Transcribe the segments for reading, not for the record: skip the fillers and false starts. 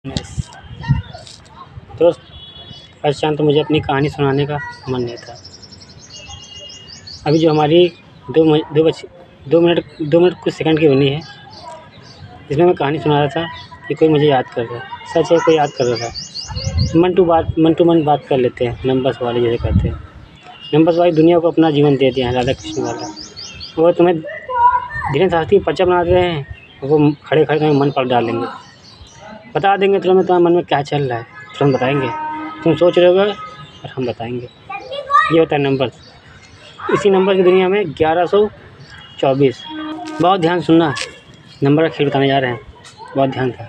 दोस्त फर्स्ट चांद तो मुझे अपनी कहानी सुनाने का मन नहीं था। अभी जो हमारी दो मिनट कुछ सेकंड की बनी है, इसमें मैं कहानी सुना रहा था कि कोई मुझे याद कर रहा है। सच है, कोई याद कर रहा था। मन टू मन बात कर लेते हैं, नंबर्स वाले जैसे कहते हैं। नंबर्स वाली दुनिया को अपना जीवन दे दिया है राधा कृष्ण वाला। वो तुम्हें धीरे शास्त्री पर्चा बना रहे हैं, वो खड़े खड़े तुम्हें मन पर डालेंगे, बता देंगे तुरंत तुम्हारे मन में क्या चल रहा है, तुरंत बताएंगे। तुम सोच रहे होगे और हम बताएंगे। ये होता है नंबर। इसी नंबर की दुनिया में 1124। बहुत ध्यान सुनना, नंबर का खेल बताने जा रहे हैं, बहुत ध्यान था।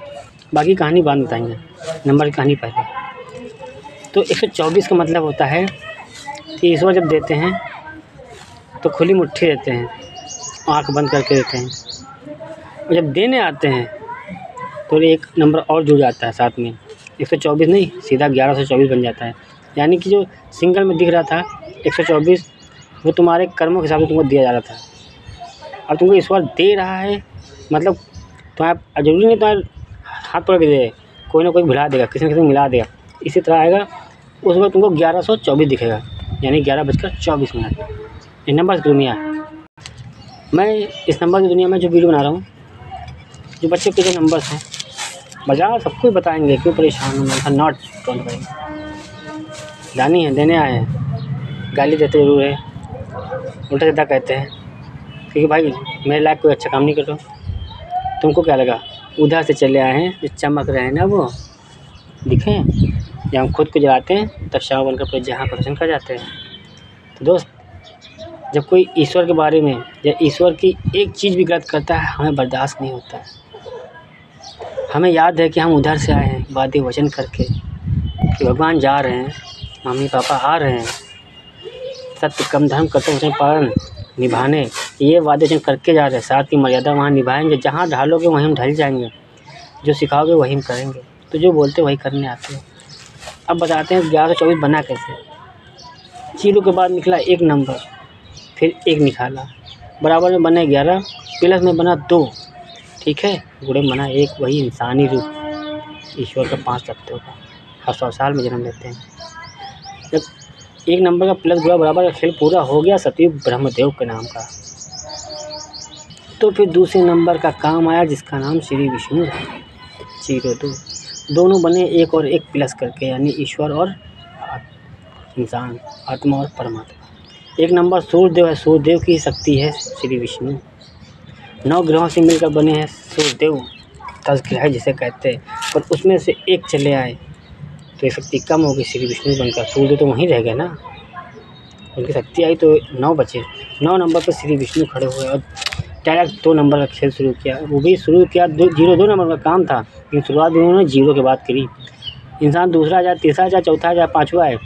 बाकी कहानी बाद में बताएंगे, नंबर की कहानी पहले। तो 124 का मतलब होता है कि ईश्वर जब देते हैं तो खुली मुट्ठी देते हैं, आँख बंद करके देते हैं, और जब देने आते हैं तो एक नंबर और जुड़ जाता है साथ में। 124 नहीं, सीधा 1124 बन जाता है। यानी कि जो सिंगल में दिख रहा था 124, वो तुम्हारे कर्मों के हिसाब से तुमको दिया जा रहा था। और तुमको ईश्वर दे रहा है, मतलब तुम्हारा जरूरी नहीं तुम्हारे हाथ पकड़ के दे, कोई ना कोई भिड़ा देगा, किसी न किसी मिला देगा। इसी तरह आएगा, उस वक्त तुमको 1124 दिखेगा, यानी 11:24। ये नंबर की दुनिया है। मैं इस नंबर की दुनिया में जो वीडियो बना रहा हूँ, जो बच्चे के जो नंबर्स हैं, बाजार सबको बताएंगे, क्यों परेशान हूँ मैं। नॉट डोंट भाई, दानी है, देने आए हैं, गाली देते ज़रूर है, उल्टा सीधा कहते हैं, क्योंकि भाई मेरे लायक कोई अच्छा काम नहीं कर रहा। तुमको क्या लगा उधर से चले आए हैं, जो चमक रहे हैं ना वो दिखें, जब हम खुद को जलाते हैं तब शाम बनकर पूरे जहाँ प्रदर्शन कर जाते हैं। तो दोस्त, जब कोई ईश्वर के बारे में या ईश्वर की एक चीज़ भी गलत करता है, हमें बर्दाश्त नहीं होता है। हमें याद है कि हम उधर से आए हैं वादे वचन करके कि भगवान जा रहे हैं, मम्मी पापा आ रहे हैं, सत्य कम धर्म कर्तव्य वचन पालन निभाने, ये वादे वचन करके जा रहे हैं। साथ की मर्यादा वहाँ निभाएंगे, जहाँ ढालोगे वहीं हम ढल जाएंगे, जो सिखाओगे वहीं हम करेंगे। तो जो बोलते वही करने आते हैं। अब बताते हैं 1124 बना कैसे। जीरो के बाद निकला एक नंबर, फिर एक निकाला, बराबर में बना 11, प्लस में बना 2, ठीक है, गुणे में बना 1। वही इंसानी रूप ईश्वर का 5 तत्वों का हर 100 साल में जन्म लेते हैं। जब एक नंबर का प्लस गुणा बराबर का खेल पूरा हो गया सतयुग ब्रह्मदेव के नाम का, तो फिर दूसरे नंबर का काम आया, जिसका नाम श्री विष्णु है। 02 दोनों बने एक और एक प्लस करके, यानी ईश्वर और इंसान, आत्मा और परमात्मा। एक नंबर सूर्यदेव है, सूर्यदेव की शक्ति है श्री विष्णु। 9 ग्रहों से मिलकर बने हैं सूर्यदेव, 10 ग्रह जिसे कहते हैं, पर उसमें से एक चले आए तो ये शक्ति कम होगी, श्री विष्णु बनकर। सूर्यदेव तो वहीं रह गए ना, उनकी शक्ति आई तो 9 बचे। 9 नंबर पर श्री विष्णु खड़े हुए और डायरेक्ट 2 नंबर का खेल शुरू किया। वो भी शुरू किया 2 नंबर का काम था, लेकिन शुरुआत भी उन्होंने 0 के बाद करी। इंसान दूसरा जाए, तीसरा जाए, चौथा जाए, 5वां आए,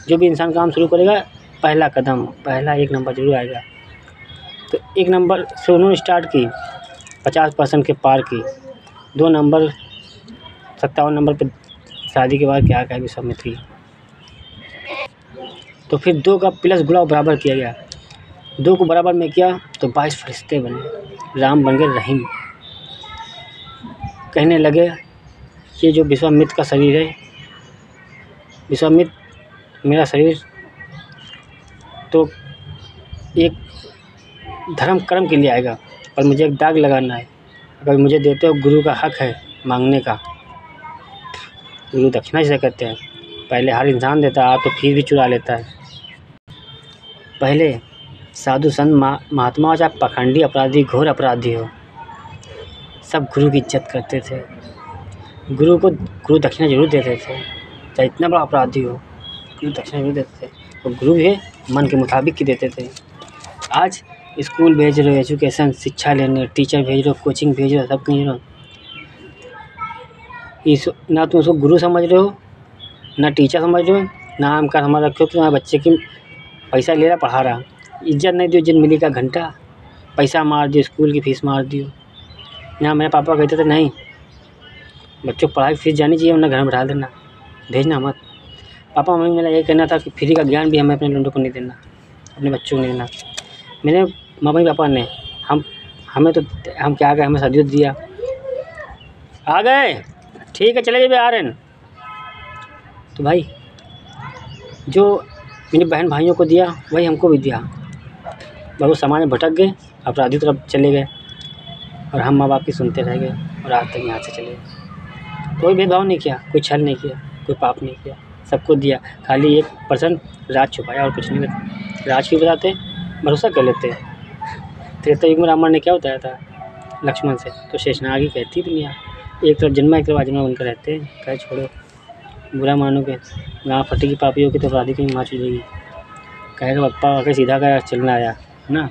जो भी इंसान काम शुरू करेगा, पहला कदम, पहला 1 नंबर जरूर आएगा। तो 1 नंबर से उन्होंने स्टार्ट की, 50% के पार की। 2 नंबर 57 नंबर पर शादी के बाद क्या कहेगी सब में थी। तो फिर 2 का प्लस गुणा बराबर किया गया, 2 को बराबर में किया तो 22 फरिश्ते बने, राम बन गए रहीम। कहने लगे कि जो विश्वामित्र का शरीर है, विश्वामित्र मेरा शरीर तो एक धर्म कर्म के लिए आएगा, पर मुझे एक दाग लगाना है। अगर मुझे देते हो, गुरु का हक है मांगने का, गुरु दक्षिणा जिसे कहते हैं। पहले हर इंसान देता है तो फिर भी चुरा लेता है। पहले साधु संत महात्मा हो, चाहे पाखंडी अपराधी, घोर अपराधी हो, सब गुरु की इज्जत करते थे। गुरु को गुरु दक्षिणा जरूर देते थे, चाहे इतना बड़ा अपराधी हो, गुरु दक्षिणा जरूर देते थे। और गुरु भी मन के मुताबिक की देते थे। आज स्कूल भेज रहे हो, एजुकेशन शिक्षा लेने, टीचर भेज रहे हो, कोचिंग भेज रहे हो, सब कहीं रहो, ना तुम उसको गुरु समझ रहे हो, ना टीचर समझ रहे हो, ना नाम का समझ रखे हो कि तुम्हारे बच्चे की पैसा ले रहा, पढ़ा रहा। इज्जत नहीं दी, इज्जत मिली का घंटा, पैसा मार दियो, स्कूल की फीस मार दियो। यहाँ मेरे पापा कहते थे नहीं, बच्चों को पढ़ाई फीस जानी चाहिए, वरना घर में बैठा देना, भेजना मत। पापा मम्मी मेरा ये कहना था कि फ्री का ज्ञान भी हमें अपने लड़कों को नहीं देना, अपने बच्चों को नहीं देना। मेरे मम्मी पापा ने हमें तो हम क्या कहें, हमें सदियों दिया। आ गए ठीक। ठीक है, चले जाइए, आ रहे हैं। तो भाई जो मैंने बहन भाइयों को दिया वही हमको भी दिया। बहुत समाज में भटक गए, अपराधी तरफ चले गए और हम माँ बाप की सुनते रह गए और आज तक यहाँ से चले गए। कोई भेदभाव नहीं किया, कोई छल नहीं किया, कोई पाप नहीं किया, सबको दिया। खाली 1% राज छुपाया और कुछ नहीं बताया। राज क्यों बताते? भरोसा कर लेते हैं। त्रेता युग में रावण ने क्या बताया था लक्ष्मण से? तो शेषनाग ही कहती दुनिया, एक तरफ जन्मा एक तरफ आजन्मा बनकर रहते हैं। कहे छोड़ो, बुरा मानोगे, गाँव फटेगी, पापी होगी तो अपराधी की माँ चुजेगी। कहेगा पप्पा आके सीधा का चलना आया है ना।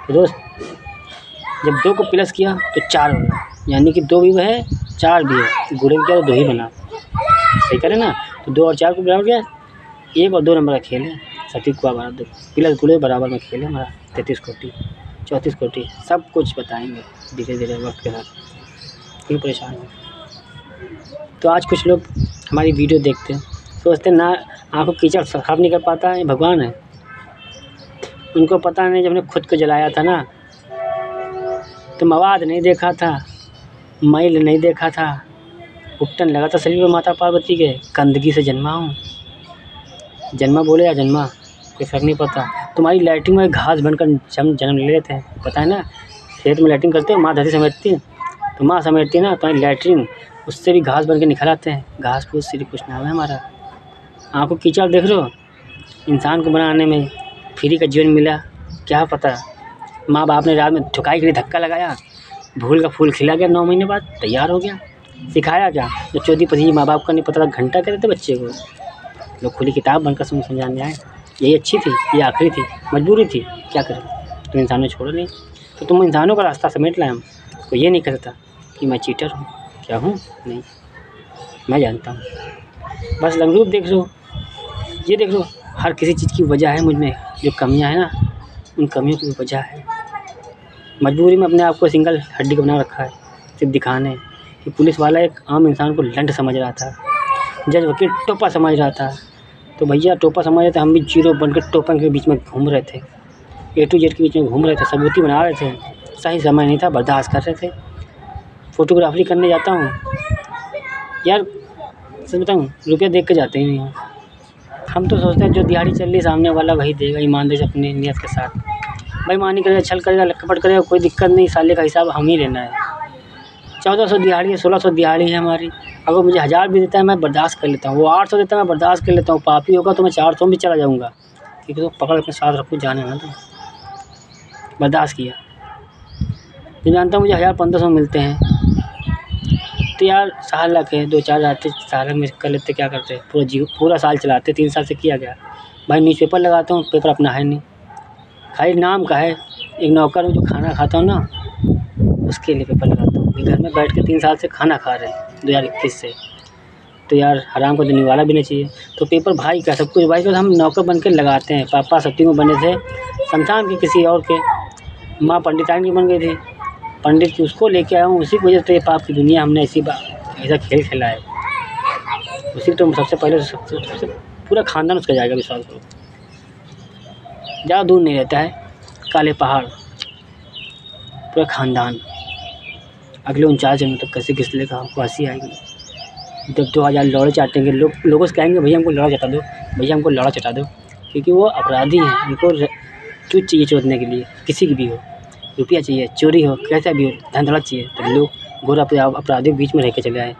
तो दोस्त, जब 2 को प्लस किया तो 4 हो गया, यानी कि 2 भी है 4 भी है, गुणे में किया तो 2 ही बना। सही करे ना। तो 2 और 4 को बराबर गया, 1 और 2 नंबर का खेल है। सटीक को बराबर 2 प्लस गुणे बराबर में खेल है हमारा। 33 कोटि 34 कोटि सब कुछ बताएंगे धीरे धीरे वक्त के साथ। क्यों परेशान हो? तो आज कुछ लोग हमारी वीडियो देखते हैं, सोचते ना आँखों कीचड़ साफ नहीं कर पाता है भगवान है। उनको पता नहीं, जब ने खुद को जलाया था ना तो मवाद नहीं देखा था, मैल नहीं देखा था, उपटन लगा था शरीर में माता पार्वती के। गंदगी से जन्मा हूँ, जन्मा बोले या जन्मा कोई फ़र्क नहीं पड़ता। तुम्हारी लैट्रिन में घास बनकर जन्म ले लेते हैं, पता है ना। खेत में लैट्रिन करते हैं, माँ धरती समेटती है, तो माँ समेटती है ना, तुम्हारी लैट्रिन उससे भी घास बन के निकल आते हैं। घास फूस सिर्फ कुछ नाम है हमारा। आँखों कीचड़ देख रहे हो, इंसान को बनाने में फ्री का जीवन मिला, क्या पता। माँ बाप ने रात में ठुकाई के लिए धक्का लगाया, भूल का फूल खिला गया, 9 महीने बाद तैयार हो गया। सिखाया क्या? जो 14 पची माँ बाप का नहीं पता था, घंटा कहते थे बच्चे को, लोग खुली किताब बनकर समझाने आए। यही अच्छी थी, ये आखिरी थी, मजबूरी थी, क्या करें। तुम इंसानों छोड़ो नहीं, तो तुम इंसानों का रास्ता समेट लाए। हम कोई ये नहीं कहता कि मैं चीटर हूँ, क्या हूँ, नहीं, मैं जानता हूँ। बस लंगरूप देख लो, ये देख लो, हर किसी चीज़ की वजह है मुझ में। जो कमियां हैं ना, उन कमियों की वजह है। मजबूरी में अपने आप को सिंगल हड्डी का बना रखा है, सिर्फ दिखाने कि पुलिस वाला एक आम इंसान को लंड समझ रहा था, जज वकील टोपा समझ रहा था। तो भैया टोपा समझ रहे थे, हम भी जीरो बनकर टोपन के बीच में घूम रहे थे, A to Z के बीच में घूम रहे थे, सबूती बना रहे थे। सही समय नहीं था, बर्दाश्त कर रहे थे। फ़ोटोग्राफी करने जाता हूँ यार, सच बताऊँ, रुपया देख के जाते ही नहीं हूँ। हम तो सोचते हैं जो दिहाड़ी चल रही सामने वाला वही देगा, ईमानदारी से अपनी नियत के साथ। बेईमानी करेगा, छल करेगा, लकपट करेगा, कोई दिक्कत नहीं, साले का हिसाब हम ही लेना है। 1400 दिहाड़ी है, 1600 दिहाड़ी है हमारी। अगर मुझे 1000 भी देता है मैं बर्दाश्त कर लेता हूँ, वो 800 देता है मैं बर्दाश्त कर लेता हूँ। पापी होगा तो मैं 400 में भी चला जाऊँगा, क्योंकि तो पकड़ अपने साथ रखूँ, जाने ना तो बर्दाश्त किया। मैं जानता हूँ मुझे 1000-1500 मिलते हैं, तो यार साल लगे 2-4 आते साल में कर लेते, क्या करते हैं, पूरा साल चलाते। 3 साल से किया गया भाई। न्यूज़पेपर लगाता हूँ, पेपर अपना है नहीं, खाली नाम का है। एक नौकर हूँ जो खाना खाता हूँ ना, उसके लिए पेपर लगाता हूँ। घर में बैठ के 3 साल से खाना खा रहे हैं 2021 से, तो यार हराम को देने वाला भी नहीं चाहिए। तो पेपर भाई का सब कुछ भाई का, हम नौकर बन के लगाते हैं। पापा सत्ती में बने थे, शमशान के किसी और के, माँ पंडिताइन की बन गई थी, पंडित की, उसको लेके आया हूँ। उसी की वजह से ये पाप की दुनिया हमने ऐसा खेल खेला है। उसी तो सबसे पहले सबसे पूरा खानदान उसका जाएगा, विश्वास करो। ज़्यादा दूर नहीं रहता है, काले पहाड़, पूरा खानदान। अगले 49 जन्म तक कैसे किस लेगा, हमको हंसी आएगी। जब 2000 लौड़े चाटेंगे, लोगों से कहेंगे भैया हमको लौड़ा चटा दो, भैया हमको लौड़ा चटा दो, क्योंकि वो अपराधी हैं। उनको चूत चाहिए चोरने के लिए, किसी की भी हो, रुपया चाहिए, चोरी हो, कैसा भी हो, धन दौलत चाहिए, तो लोग गोरा अपराधियों के बीच में रह के चले आए।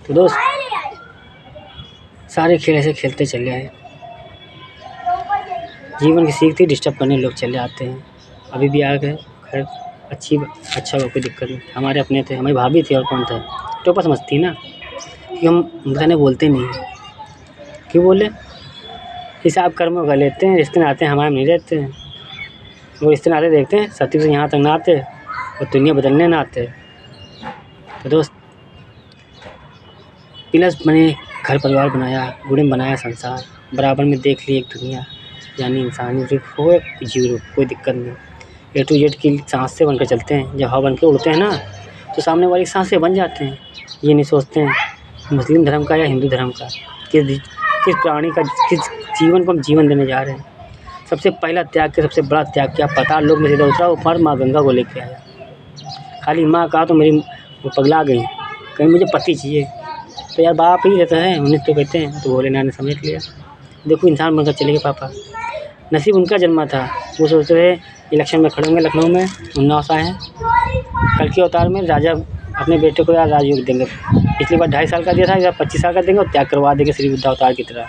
तो दोस्त, सारे खेल ऐसे खेलते चले आए। जीवन की सीख थी, डिस्टर्ब करने लोग चले आते हैं। अभी भी आ गए, खैर अच्छा हुआ, कोई दिक्कत नहीं। हमारे अपने थे, हमारी भाभी थी, और कौन था। टोपा समझती है ना, कि हम बताने बोलते नहीं हैं। क्यों बोले? हिसाब कर्म कर लेते हैं, रिश्ते नाते हमारे नहीं रहते हैं। वो रिश्ते नाते देखते हैं, सत्य से यहाँ तक ना आते और दुनिया बदलने ना आते। तो दोस्त, प्लस बने, घर परिवार बनाया, गुड़े में बनाया संसार, बराबर में देख ली एक दुनिया, यानी इंसानी रूप हो जीव रूप, कोई दिक्कत नहीं। A to Z की सांस से बनकर चलते हैं। जब हवा बन के उड़ते हैं ना, तो सामने वाली सांस से बन जाते हैं। ये नहीं सोचते हैं मुस्लिम धर्म का या हिंदू धर्म का, किस प्राणी का, किस जीवन को हम जीवन देने जा रहे हैं। सबसे पहला त्याग किया, सबसे बड़ा त्याग किया, पाताल लोक में सीधा उतरा, ऊपर माँ गंगा को लेके आया। खाली माँ कहा तो मेरी वो पगला गई, कहीं मुझे पति चाहिए। तो यार बाप ही रहता है, उन्हें तो कहते हैं। तो भोलेनाथ ने समझ लिया, देखो इंसान बनकर चले गए पापा। नसीब उनका जन्मा था। वो सोचते थे इलेक्शन में खड़े होंगे लखनऊ में, उन्नाव से आए हैं, कल के अवतार में राजा अपने बेटे को यार राजयोग देंगे। पिछली बार 2.5 साल का दिया था, या 25 साल का देंगे और त्याग करवा देंगे श्री बुद्ध अवतार की तरह।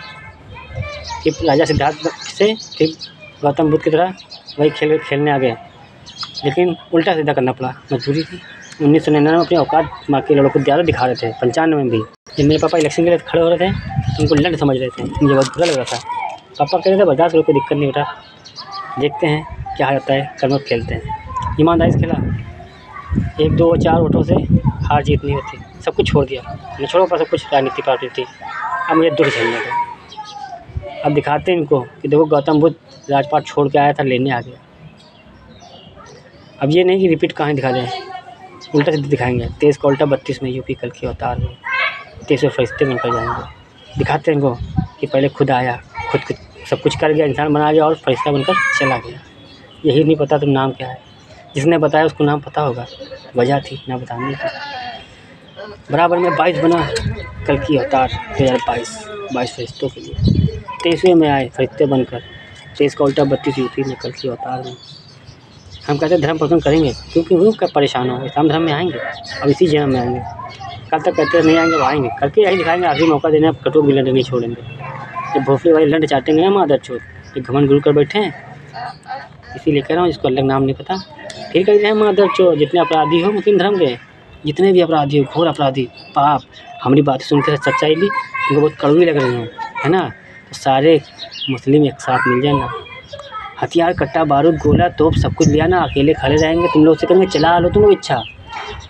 कि राजा सिद्धार्थ से फिर गौतम बुद्ध की तरह वही खेलने आ गए। लेकिन उल्टा सीधा करना पड़ा, मजबूरी थी। 1999 में अपनी औकात माँ के लड़कों को ज़्यादा दिखा रहे थे। 95 में भी जब मेरे पापा इलेक्शन के लिए खड़े हो रहे थे तो उनको लंड समझ रहे थे। मुझे बहुत बुरा लग रहा था। पापा कह रहे थे बर्दाश्त करो, कोई दिक्कत नहीं बेटा, देखते हैं क्या होता है, कर्म खेलते हैं। ईमानदारी से खेला, 1, 2, 4 वोटों से हार जीत नहीं होती। सब कुछ छोड़ दिया, मैं छोड़ो पर सब कुछ राजनीति पार्टी थी। अब मुझे दुख झेलने का। अब दिखाते हैं इनको कि देखो गौतम बुद्ध राजपाट छोड़ के आया था, लेने आ गया। अब ये नहीं कि रिपीट कहानी दिखा दें, उल्टा सीधा दिखाएंगे। 23 का उल्टा 32 में यूपी कल के अवतार में 23 फरिश्ते बनकर जाएंगे। दिखाते हैं इनको कि पहले खुद आया, खुद सब कुछ कर गया, इंसान बना गया और फरिश्ता बनकर चला गया। यही नहीं पता तुम नाम क्या है। जिसने बताया उसको नाम पता होगा, वजह थी ना बताने की। बराबर में 22 बना कल की अवतार 2022 फरिश्तों के लिए। 23वें में आए फरिश्ते बनकर, 23 का उल्टा 32 यूपी में कल की अवतार में। हम कहते हैं धर्म परिवर्तन करेंगे, क्योंकि वो क्या परेशान हो, इस्लाम धर्म में आएंगे, अब इसी जन्म में आएंगे। कल तक कहते नहीं आएंगे, वो आएंगे, करके यही दिखाएंगे। आखिरी मौका देने, अब कटोक भी लंड नहीं छोड़ेंगे। जब भोसले वाले लंड चाटेंगे ना मादर चोद, जो घमंड गुरु कर बैठे हैं, इसीलिए कह रहा हूँ, इसको अलग नाम नहीं पता। फिर कहते हैं मादर चोद, जितने अपराधी हो मुस्लिम धर्म के, जितने भी अपराधी हो, घोर अपराधी पाप, हमारी बातें सुनकर सच्चाई ली उनको बहुत कड़वी लग रही है ना, तो सारे मुस्लिम एक साथ मिल जाना, हथियार कट्टा बारूद गोला तोप सब कुछ लिया ना, अकेले खड़े रहेंगे। तुम लोग से करेंगे चला लो तुम लोग इच्छा,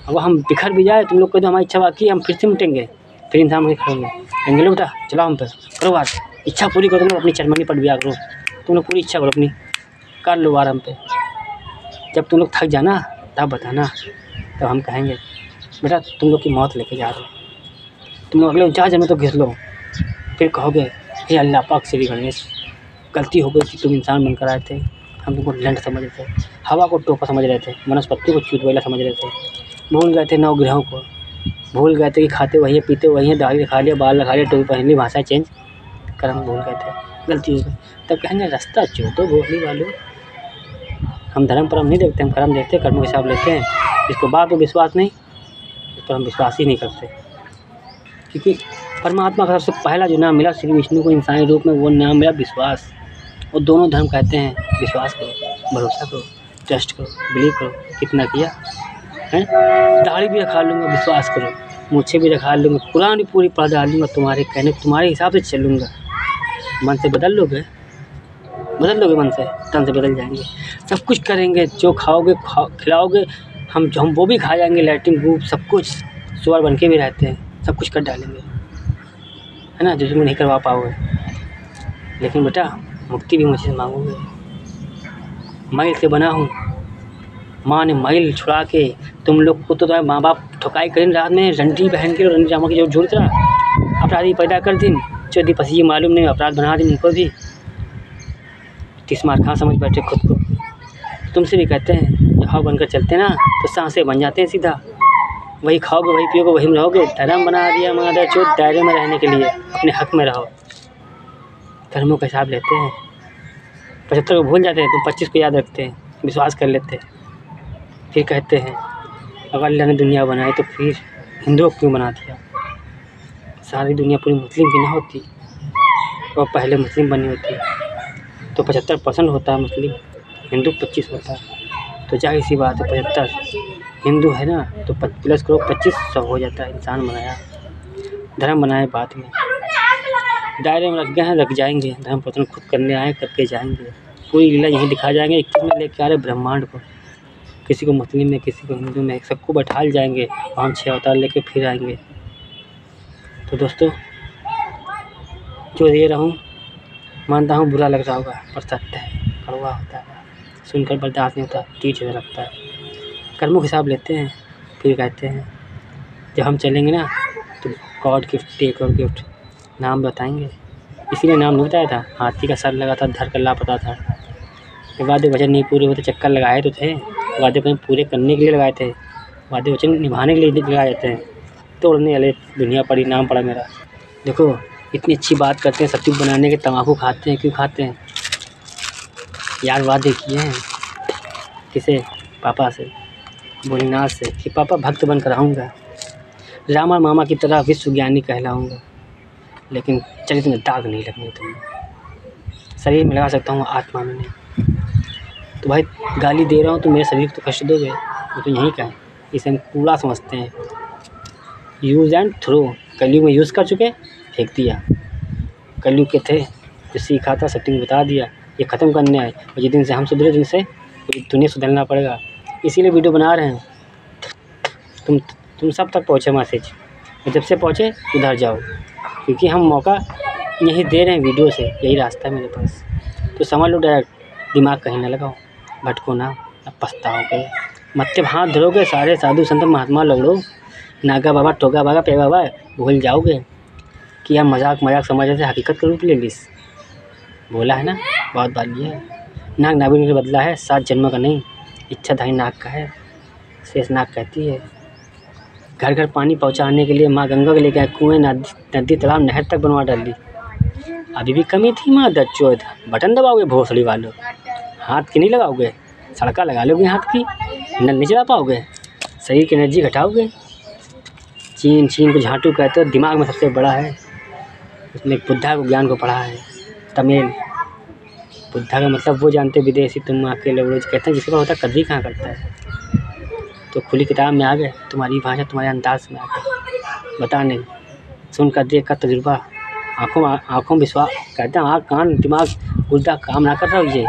अब हम बिखर भी जाए तुम लोग को तो हमारी इच्छा बाकी है, हम फिर से मिटेंगे, फिर इंसान में खड़ेंगे, कहेंगे लो बेटा चलाओ हम पे, करो बात, इच्छा पूरी करो। तुम लोग अपनी चरमनी पट बिया करो, तुम लोग पूरी इच्छा करो अपनी, कर लो वार हम पे। जब तुम लोग थक जाना तब बताना, तब हम कहेंगे बेटा तुम लोग की मौत लेके जा रहे हो, तुम लोग अगले 49 जन्म तो घिस लो। फिर कहोगे हे अल्लाह पाक श्री गणेश, गलती हो गई कि तुम इंसान बनकर आए थे, हम तुमको लंड समझ रहे थे, हवा को टोपा समझ रहे थे, वनस्पति को चूतवैला समझ रहे थे, भूल गए थे 9 ग्रहों को, भूल गए थे कि खाते वही है पीते वही है, दाढ़ी खा लिया बाल लगा लिया टोपी पहन ली, भाषा चेंज कर्म भूल गए थे, गलती हो गई। तब कहेंगे रास्ता चोदो भोसले वालों, हम धर्म पर हम नहीं देखते, हम कर्म देखते, कर्मों के हिसाब लेते हैं। इसको बात पर विश्वास नहीं, इस पर हम विश्वास ही नहीं करते, क्योंकि परमात्मा का सबसे पहला जो नाम मिला श्री विष्णु को इंसानी रूप में, वो नाम मिला विश्वास। और दोनों धर्म कहते हैं विश्वास करो, भरोसा करो, ट्रस्ट करो, बिलीव करो। कितना किया है, दाढ़ी भी रखा लूँगा विश्वास करो, मूछें भी रखा लूँगा, कुरान भी पूरी पढ़ डालूँगा, तुम्हारे कहने तुम्हारे हिसाब से चलूँगा। मन से बदल लोगे मन से, तन से बदल जाएंगे। सब कुछ करेंगे, जो खाओगे खिलाओगे, हम वो भी खा जाएंगे, लैट्रिन गूप सब कुछ, सुअर बन के भी रहते हैं, सब कुछ कर डालेंगे, है ना, जो तुम नहीं करवा पाओगे। लेकिन बेटा मुक्ति भी मुझसे मांगोगे। मैल से बना हूँ, माँ ने मैल छुड़ा के तुम लोग को, तो तुम्हारे माँ बाप ठुकाई करें रात में, रंडी बहन के रंडी जामा की जो झूठ रहा अपराधी पैदा कर दिन, चौधी पसी मालूम नहीं अपराध बना दिन उनको भी। 30 मार कहाँ समझ बैठे खुद को। तुमसे भी कहते हैं जब हवा बनकर चलते ना तो सांसें बन जाते हैं सीधा, वही खाओगे वही पियोगे वही में रहोगे। धर्म बना दिया मादर चोद दायरे में रहने के लिए, अपने हक में रहो। धर्मों का हिसाब लेते हैं, 75 को भूल जाते हैं, तुम 25 को याद रखते हैं, विश्वास कर लेते हैं। फिर कहते हैं अगर अल्लाह ने दुनिया बनाई तो फिर हिंदुओं को क्यों बना दिया, सारी दुनिया पूरी मुस्लिम की ना होती और पहले मुस्लिम बनी होती तो 75% होता है मुस्लिम, हिंदू 25 होता है। तो जाहिर सी बात है 75 हिंदू है ना, तो प्लस करो 25 100 हो जाता है। इंसान बनाया, धर्म बनाए बाद में, दायरे में रख गए हैं, रख जाएंगे। धर्म परिवर्तन खुद करने आए, करके जाएंगे। पूरी लीला यहीं दिखा जाएंगे। 21 में लेके आ रहे ब्रह्मांड को, किसी को मुस्लिम में किसी को हिंदू में, सबको बैठा जाएंगे। 5-6 अवतार लेके फिर आएंगे। तो दोस्तों जो दे रहा हूँ, मानता हूँ बुरा लग रहा होगा, पर सत्य है, कड़वा होता है, सुनकर बर्दाश्त नहीं होता, टीच होने लगता है। कर्मों के हिसाब लेते हैं, फिर कहते हैं जब हम चलेंगे ना तो गॉड गिफ्ट टेक और गिफ्ट नाम बताएंगे। इसीलिए नाम नहीं बताया था, हाथी का सर लगा था, धर कर लापता था। वादे वचन नहीं पूरे होते, चक्कर लगाए तो थे, वादे वचन पूरे करने के लिए लगाए थे, वादे वचन निभाने के लिए लगाए जाते हैं। तोड़ने वाले दुनिया पड़ी, नाम पड़ा मेरा। देखो इतनी अच्छी बात करते हैं, सत्तू बनाने के, तम्बाकू खाते हैं, क्यों खाते हैं यार? वादे किए हैं किसे? पापा से, भोलेनाथ से कि पापा भक्त बनकर आऊँगा, रामा मामा की तरह विश्व ज्ञानी कहलाऊँगा, लेकिन चरित्र में दाग नहीं लगने दूँगा। शरीर में लगा सकता हूँ, आत्मा में नहीं। तो भाई गाली दे रहा हूँ तो मेरे शरीर को तो कष्ट दोगे, वो तो यहीं का है। इसे हम कूड़ा समझते हैं, यूज़ एंड थ्रो। कलयुग में यूज़ कर चुके, फेंक दिया। कलयुग के थे जो सीखा था, सत्य को बता दिया, ये ख़त्म करने आए। और जिस दिन से हम सुधरे, दिन से दुनिया सुधरना पड़ेगा। इसीलिए वीडियो बना रहे हैं। तुम सब तक पहुँचे मैसेज, और जब से पहुँचे उधर जाओ, क्योंकि हम मौका यही दे रहे हैं वीडियो से, यही रास्ता है मेरे पास। तो समझ लो डायरेक्ट, दिमाग कहीं ना लगाओ, भटको ना, अब पछताओगे। मत्थे हाथ धरोगे, सारे साधु संत महात्मा लगड़ो, नागा बाबा, टोगा बाबा, पे बाबा भूल जाओगे कि हम मजाक समझ रहे थे, हकीकत का रूप ले लीस। बोला है ना बहुत बार, ये नाग नाभिन का बदला है, 7 जन्मों का नहीं, इच्छाधारी नाग का है। शेष नाग कहती है घर घर पानी पहुंचाने के लिए माँ गंगा को लेकर कुएं, नदी, तालाब, नहर तक बनवा डाली। अभी भी कमी थी माँ दच्चोद, बटन दबाओगे भोसड़ी वालों, हाथ की नहीं लगाओगे, सड़का लगा लोगे हाथ की, नल नहीं चला पाओगे, शरीर की एनर्जी घटाओगे। चीन को झाटू कहते हो, दिमाग में सबसे बड़ा है, उसने बुद्धा को ज्ञान को पढ़ा है। तमिल बुद्धा का मतलब वो जानते, विदेशी तुम आके लोग रोज कहते हैं, जिसके पास होता है कद्री कहाँ करता है। तो खुली किताब में आ गए, तुम्हारी भाषा तुम्हारे अंदाज में आ गए, बता नहीं सुन कर देख का तजुर्बा, आँखों विश्वास कहते हैं, आँख कान दिमाग गुर्दा काम ना कर रहा हो। ये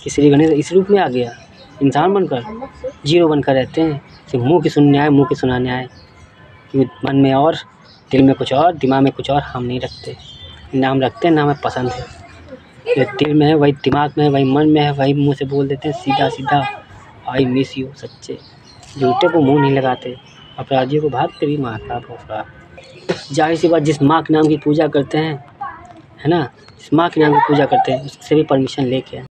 कि श्री गणेश इस रूप में आ गया, इंसान बनकर, जीरो बनकर रहते हैं। सिर्फ मुँह की सुनने आए, मुँह की सुनाने आए, कि मन में और दिल में कुछ और, दिमाग में कुछ और हम नहीं रखते। नाम रखते हैं, नाम हमें पसंद है, जो दिल में है वही दिमाग में है, वही मन में है, वही मुंह से बोल देते हैं सीधा सीधा। I miss you. सच्चे झूठे को मुंह नहीं लगाते, अपराधियों को भागते भी माँ का भोसड़ा। जाहिर सी बात, जिस माँ के नाम की पूजा करते हैं, है ना, जिस माँ के नाम की पूजा करते हैं, उससे भी परमिशन लेके